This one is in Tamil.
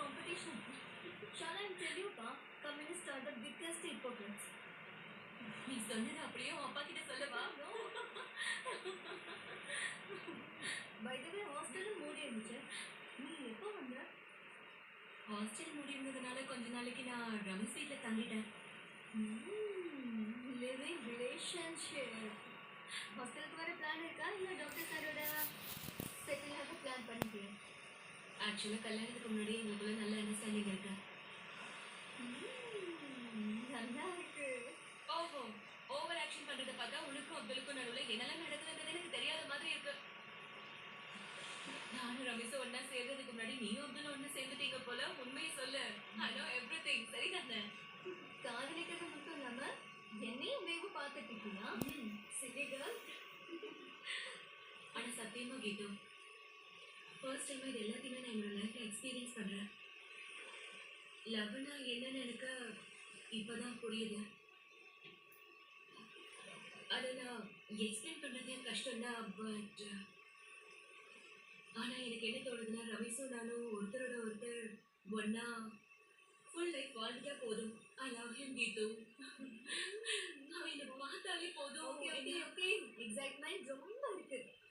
competition. Shall I tell you, Pa? Communists are the biggest hypocrites. நீ சொன்னது அப்படியே உன் அப்பா கிட்ட சொல்லவா? No. By the way, hostel மூடி இருந்துச்சு. நீ எப்போ வந்த? ஹாஸ்டல் முடிந்ததுனால கொஞ்ச நாளைக்கு நான் ரமேஷ் வீட்ல தங்கிட்டேன். Living relationship. ஹாஸ்டலுக்கு வர பிளான் இருக்கா இல்லை டாக்டர் சாரோட செட்டில் ஆக பிளான் பண்ணிக்கிறேன்? ஆக்சுவலாக கல்யாணத்துக்கு முன்னாடி எங்களுக்குள்ள நல்ல அண்டர்ஸ்டாண்டிங் இருக்கு. நல்லா இருக்கு. ஓஹோ, ஓவர் ஆக்ஷன் பண்றதை பார்த்தா உனக்கும் அப்துலுக்கும் நடுவில் என்னெல்லாம் நடக்குதுன்றது எனக்கு தெரியாத மாதிரி இருக்கு. நானும் ரமேஷும் ஒன்னா சேர்றதுக்கு முன்னாடி நீயும் அப்துல்லும் ஒன்று சேர்ந்துட்டீங்க போல. உண்மையை சொல்லு. I know everything. சரிதானே? காதலிக்கிறது மட்டும் இல்லாம என்னையும் வேவு பார்த்துட்டு இருக்கீங்களா? சரி கேர்ள். ஆனால் சத்தியமா கீது, ஃபர்ஸ்ட் டைம் இது எல்லாத்தையுமே நான் என்னோட லைஃப்ல எக்ஸ்பீரியன்ஸ் பண்றேன். லவ்னா என்னன்னு எனக்கு இப்பதான் புரியுது. அதை நான் எக்ஸ்பிளைன் பண்றதே கஷ்டம்தான். பட் ஆனா எனக்கு என்ன தோணுதுன்னா, ரமேஷும் நானும் ஒருத்தரோட ஒருத்தர் ஒன்னா ஃபுல் லைஃப் வாழ்ந்துட்டா போதும். ஐ லவ் ஹிம் கீது. அவன் என்னை பார்த்தாலே போதும். ஓகே ஓகே ஓகே, எக்ஸைட்மெண்ட் ரொம்ப இருக்கு.